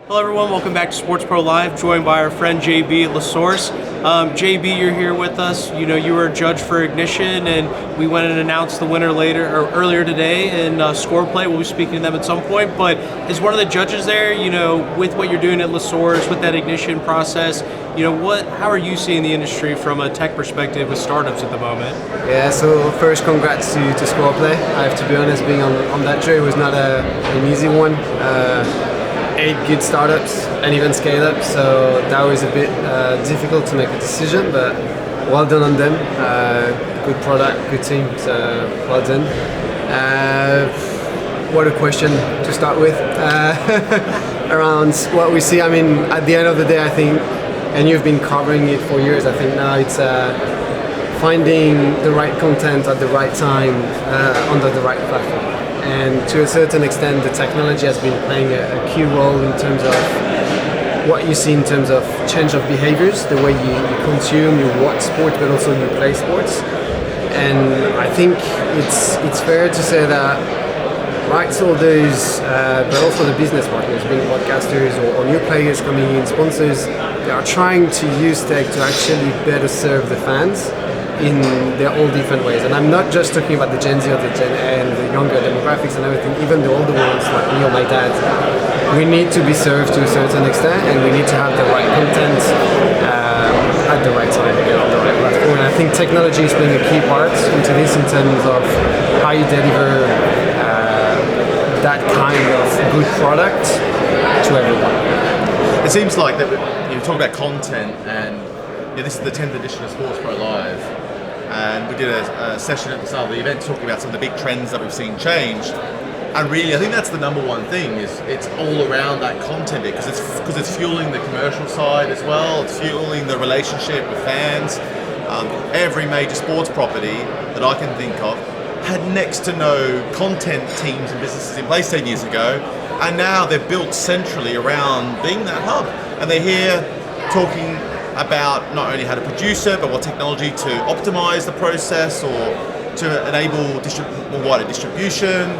Hello everyone, welcome back to SportsPro Live, joined by our friend JB at LaSource. JB, you're here with us. You know, you were a judge for Ignition, and we went and announced the winner earlier today in score play. We'll be speaking to them at some point, but as one of the judges there, you know, with what you're doing at LaSource, with that Ignition process, you know, how are you seeing the industry from a tech perspective with startups at the moment? Yeah, so first congrats to Scoreplay. I have to be honest, being on that jury was not an easy one. 8 good startups and even scale-ups, so that was a bit difficult to make a decision, but well done on them. Good product, good team, so well done. What a question to start with. Around what we see, I mean, at the end of the day, I think, and you've been covering it for years, I think now it's finding the right content at the right time under the right platform. And to a certain extent, the technology has been playing a key role in terms of what you see in terms of change of behaviors, the way you consume, you watch sports, but also you play sports. And I think it's fair to say that rights holders, but also the business partners, being podcasters or new players coming in, sponsors, they are trying to use tech to actually better serve the fans in their all different ways. And I'm not just talking about the Gen Z or the Gen A and the younger demographics and everything, even the older ones like me or my dad. We need to be served to a certain extent, and we need to have the right content at the right time, again, on the right platform. And I think technology is playing a key part into this in terms of how you deliver that kind of good product to everyone. It seems like that you talk about content, and this is the 10th edition of SportsPro Live, and we did a session at the start of the event talking about some of the big trends that we've seen change. And really, I think that's the number one thing, is it's all around that content bit, because it's fueling the commercial side as well. It's fueling the relationship with fans. Every major sports property that I can think of had next to no content teams and businesses in place 10 years ago, and now they're built centrally around being that hub. And they're here talking about not only how to produce it, but what technology to optimize the process or to enable more wider distribution,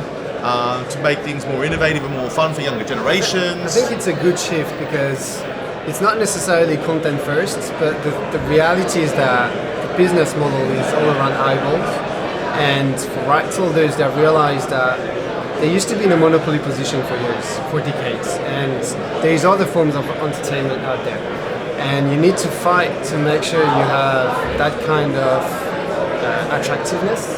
to make things more innovative and more fun for younger generations. I think it's a good shift because it's not necessarily content first, but the reality is that the business model is all around eyeballs. And for rights holders, they've realized that they used to be in a monopoly position for years, for decades, and there's other forms of entertainment out there. And you need to fight to make sure you have that kind of attractiveness,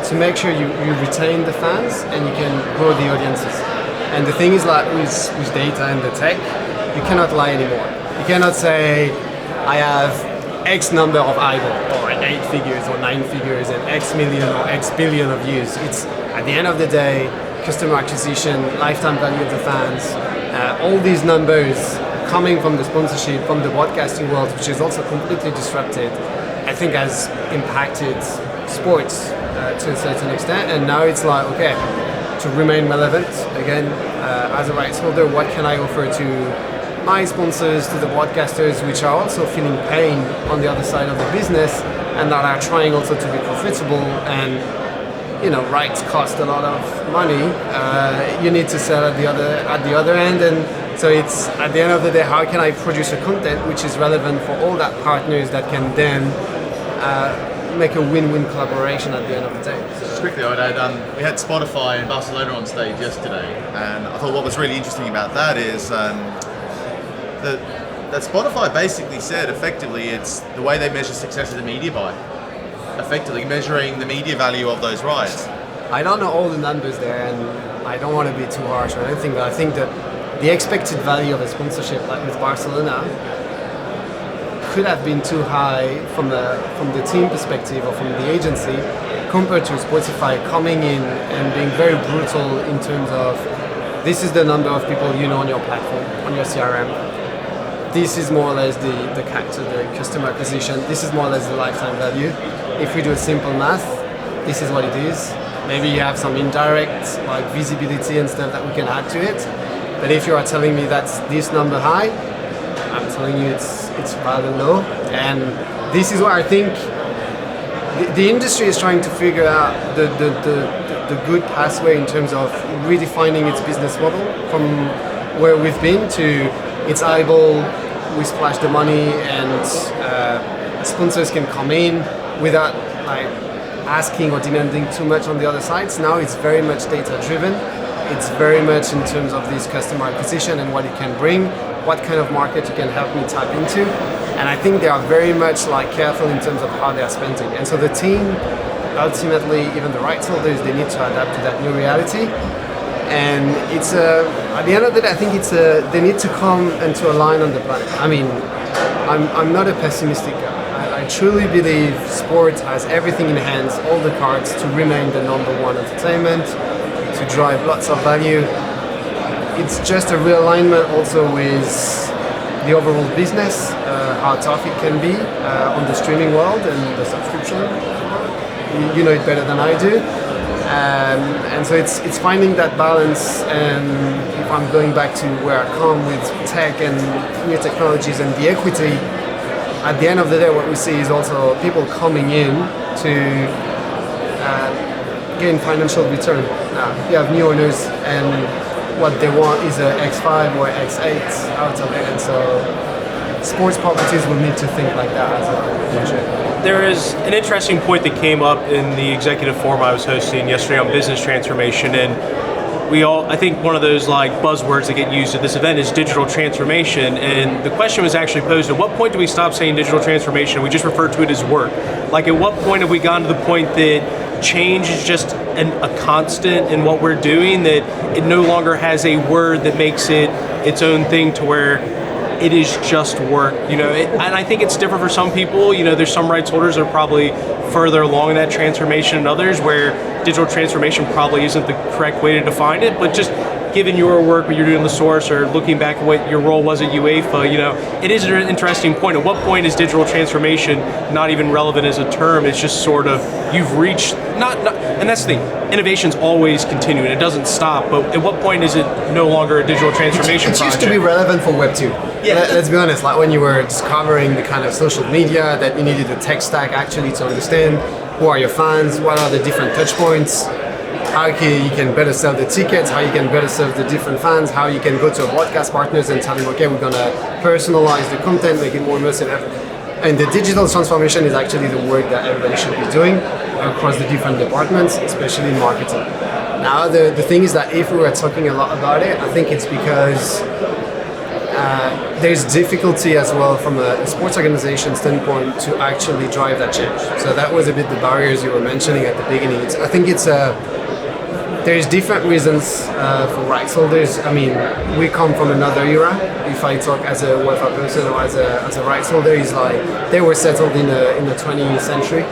to make sure you retain the fans and you can grow the audiences. And the thing is, like with data and the tech, you cannot lie anymore. You cannot say, I have X number of eyeballs, or 8 figures or 9 figures and X million or X billion of views. It's, at the end of the day, customer acquisition, lifetime value of the fans, all these numbers coming from the sponsorship, from the broadcasting world, which is also completely disrupted, I think has impacted sports to a certain extent. And now it's like, okay, to remain relevant, again, as a rights holder, what can I offer to my sponsors, to the broadcasters, which are also feeling pain on the other side of the business and that are trying also to be profitable. And rights cost a lot of money. You need to sell at the other end, and so it's, at the end of the day, how can I produce a content which is relevant for all that partners that can then make a win-win collaboration at the end of the day. So. Just quickly, I'd add, we had Spotify in Barcelona on stage yesterday, and I thought what was really interesting about that is that Spotify basically said, effectively, it's the way they measure success is a media buy. Effectively measuring the media value of those rights. I don't know all the numbers there, and I don't want to be too harsh or anything, but I think that the expected value of a sponsorship like with Barcelona could have been too high from the team perspective or from the agency compared to Spotify coming in and being very brutal in terms of, this is the number of people on your platform, on your CRM. This is more or less the CAC, so the customer acquisition. This is more or less the lifetime value. If we do a simple math, this is what it is. Maybe you have some indirect like visibility and stuff that we can add to it. But if you are telling me that's this number high, I'm telling you it's rather low. And this is where I think the industry is trying to figure out the good pathway in terms of redefining its business model from where we've been to it's eyeball, we splash the money, and sponsors can come in without like asking or demanding too much on the other sides. Now it's very much data driven. It's very much in terms of this customer acquisition and what it can bring, what kind of market you can help me tap into. And I think they are very much like careful in terms of how they are spending. And so the team, ultimately, even the rights holders, they need to adapt to that new reality. And it's at the end of the day, I think it's they need to come and to align on the plan. I mean, I'm not a pessimistic guy. I truly believe sport has everything in hands, all the cards to remain the number one entertainment, to drive lots of value. It's just a realignment also with the overall business, how tough it can be on the streaming world and the subscription. You know it better than I do. And so it's finding that balance, and if I'm going back to where I come with tech and new technologies and the equity, at the end of the day what we see is also people coming in to gain financial return. Now, you have new owners and what they want is a X5 or X8 out of it, and so sports properties will need to think like that as a future. There is an interesting point that came up in the executive forum I was hosting yesterday on business transformation, and I think one of those like buzzwords that get used at this event is digital transformation, and the question was actually posed, at what point do we stop saying digital transformation? We just refer to it as work. Like, at what point have we gotten to the point that change is just a constant in what we're doing, that it no longer has a word that makes it its own thing to where it is just work, and I think it's different for some people. There's some rights holders that are probably further along in that transformation than others, where digital transformation probably isn't the correct way to define it. But just given your work, what you're doing at LaSource, or looking back at what your role was at UEFA, it is an interesting point. At what point is digital transformation not even relevant as a term? It's just sort of, you've reached, and that's the thing, innovation's always continuing, it doesn't stop, but at what point is it no longer a digital transformation project? It used to be relevant for Web 2. Yeah. Let's be honest, like when you were discovering the kind of social media that you needed a tech stack actually to understand who are your fans, what are the different touch points, how you can better sell the tickets, how you can better serve the different fans, how you can go to broadcast partners and tell them, okay, we're gonna personalize the content, make it more immersive. And the digital transformation is actually the work that everybody should be doing across the different departments, especially in marketing. Now, the thing is that if we were talking a lot about it, I think it's because there's difficulty as well from a sports organization standpoint to actually drive that change. So that was a bit the barriers you were mentioning at the beginning. I think there's different reasons for rights holders. I mean, we come from another era. If I talk as a UEFA person or as a rights holder, it's like they were settled in the 20th century.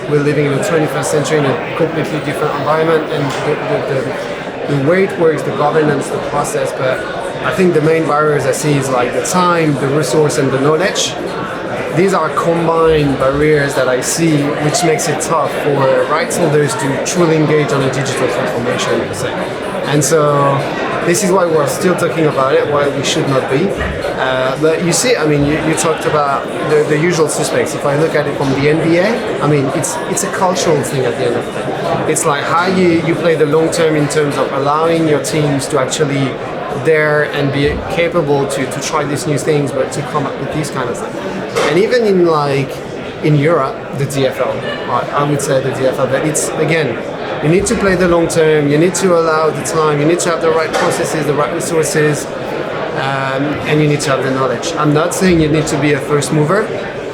We're living in the 21st century in a completely different environment, and the way it works, the governance, the process. But I think the main barriers I see is like the time, the resource, and the knowledge. These are combined barriers that I see, which makes it tough for rights holders to truly engage on a digital transformation, per se. And so this is why we're still talking about it, why we should not be. But you see, I mean, you talked about the usual suspects. If I look at it from the NBA, I mean, it's a cultural thing at the end of the day. It's like how you play the long term in terms of allowing your teams to actually dare and be capable to try these new things, but to come up with these kind of things. And even in Europe, the DFL, I would say the DFL, but it's, again, you need to play the long term, you need to allow the time, you need to have the right processes, the right resources, and you need to have the knowledge. I'm not saying you need to be a first mover,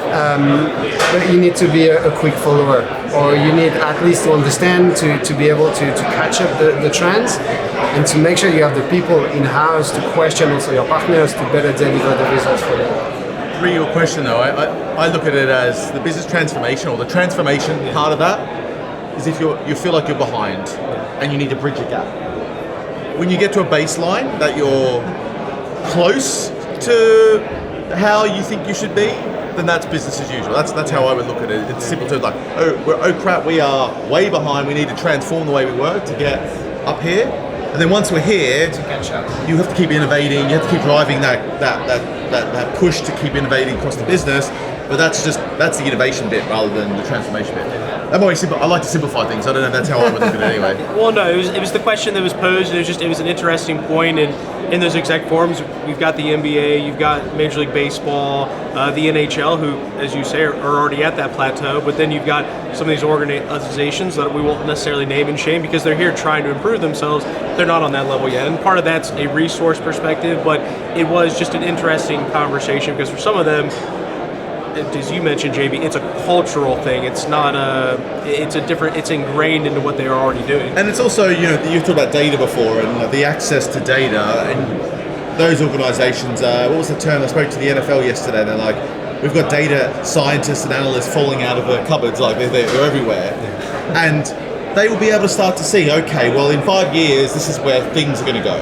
but you need to be a quick follower, or you need at least to understand, to be able to catch up the trends, and to make sure you have the people in-house to question also your partners to better deliver the results for them. To your question though, I look at it as the business transformation, or the transformation part of that is if you feel like you're behind and you need to bridge a gap. When you get to a baseline that you're close to how you think you should be, then that's business as usual. That's how I would look at it. It's simple terms like, oh crap, we are way behind. We need to transform the way we work to get up here. And then once we're here, To catch up. you have to keep innovating. You have to keep driving that push to keep innovating across the business. But that's the innovation bit rather than the transformation bit. I like to simplify things. I don't know if that's how I would look at it anyway. Well, no, it was the question that was posed, and it was an interesting point. And in those exec forums, you've got the NBA, you've got Major League Baseball, the NHL, who, as you say, are already at that plateau. But then you've got some of these organizations that we won't necessarily name and shame because they're here trying to improve themselves. They're not on that level yet, and part of that's a resource perspective. But it was just an interesting conversation because for some of them, as you mentioned, JB, it's a cultural thing. It's not it's ingrained into what they are already doing. And it's also, you talked about data before and the access to data, and those organizations, what was the term? I spoke to the NFL yesterday, and they're like, we've got data scientists and analysts falling out of the cupboards, like they're everywhere. And they will be able to start to see, okay, well, in 5 years, this is where things are going to go.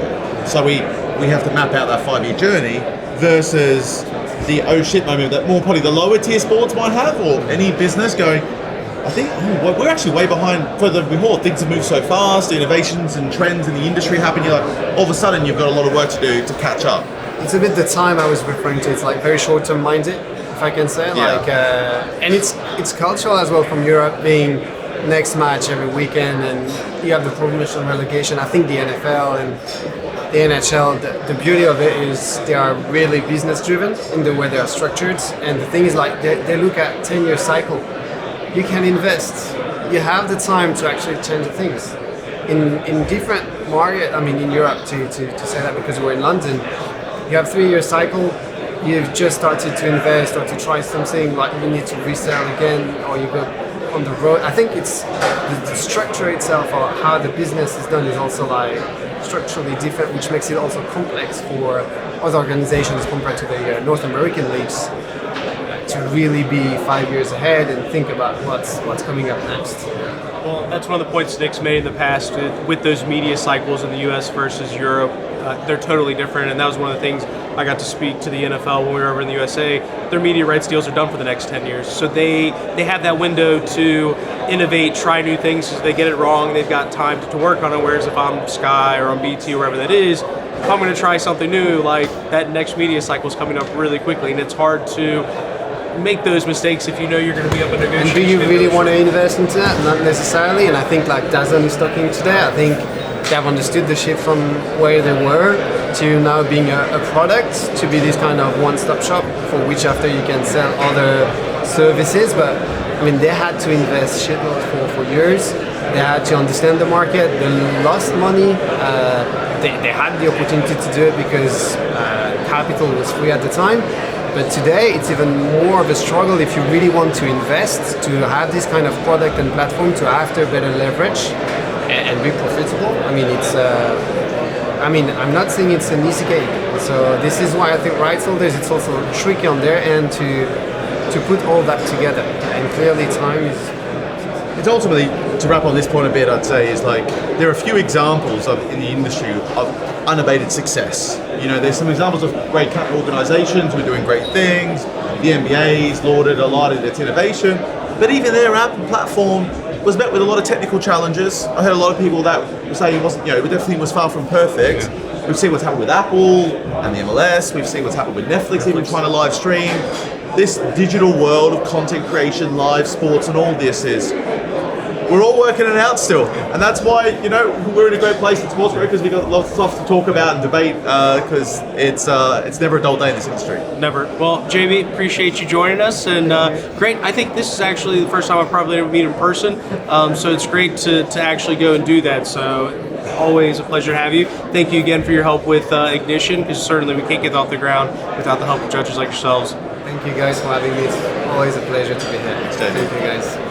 So we have to map out that 5-year journey versus the oh shit moment that more probably the lower tier sports might have, or any business going, I think we're actually way behind further before. Things have moved so fast, the innovations and trends in the industry happen. You're like, all of a sudden you've got a lot of work to do to catch up. It's a bit the time I was referring to. It's like very short-term minded, if I can say. And it's cultural as well from Europe, being next match every weekend, and you have the promotion relegation. I think the NFL and the NHL, the beauty of it is they are really business driven in the way they are structured, and the thing is like they look at 10-year cycle. You can invest, you have the time to actually change the things. In different market, I mean in Europe to say that because we're in London, you have 3-year cycle, you've just started to invest or to try something, like you need to resell again, or you go on the road. I think it's the structure itself or how the business is done is also like structurally different, which makes it also complex for other organizations compared to the North American leagues to really be 5 years ahead and think about what's coming up next. Well, that's one of the points Nick's made in the past with those media cycles in the U.S. versus Europe. They're totally different, and that was one of the things I got to speak to the NFL when we were over in the USA. Their media rights deals are done for the next 10 years, so they have that window to innovate, try new things. If they get it wrong, they've got time to work on it, whereas if I'm Sky or on BT or wherever that is, if I'm going to try something new, like that next media cycle is coming up really quickly, and it's hard to make those mistakes if you know you're going to be up in negotiation. And do you really want to invest into that? Not necessarily, and I think like DAZN is talking today, I think they have understood the shift from where they were to now being a product, to be this kind of one-stop shop for which after you can sell other services. But I mean, they had to invest shitloads for years. They had to understand the market. They lost money. They had the opportunity to do it because capital was free at the time. But today, it's even more of a struggle if you really want to invest, to have this kind of product and platform, to after better leverage and be profitable. I mean, I'm not saying it's an easy game. So this is why I think rights holders, it's also tricky on their end to put all that together. And clearly, time is. It's ultimately, to wrap on this point a bit, I'd say, is like there are a few examples in the industry of unabated success. There's some examples of great organizations who are doing great things. The NBA's lauded a lot of its innovation, but even their app and platform was met with a lot of technical challenges. I heard a lot of people that were saying it wasn't, it definitely was far from perfect. We've seen what's happened with Apple and the MLS. We've seen what's happened with Netflix, even trying to live stream. This digital world of content creation, live sports, and all this we're all working it out still, and that's why we're in a great place at SportsPro, because we've got lots of stuff to talk about and debate, because it's never a dull day in this industry. Never. Well, JB, appreciate you joining us, and great. I think this is actually the first time I'll probably ever meet in person, so it's great to actually go and do that. So always a pleasure to have you. Thank you again for your help with Ignition, because certainly we can't get off the ground without the help of judges like yourselves. Thank you guys for having me. It's always a pleasure to be here. Thank you guys.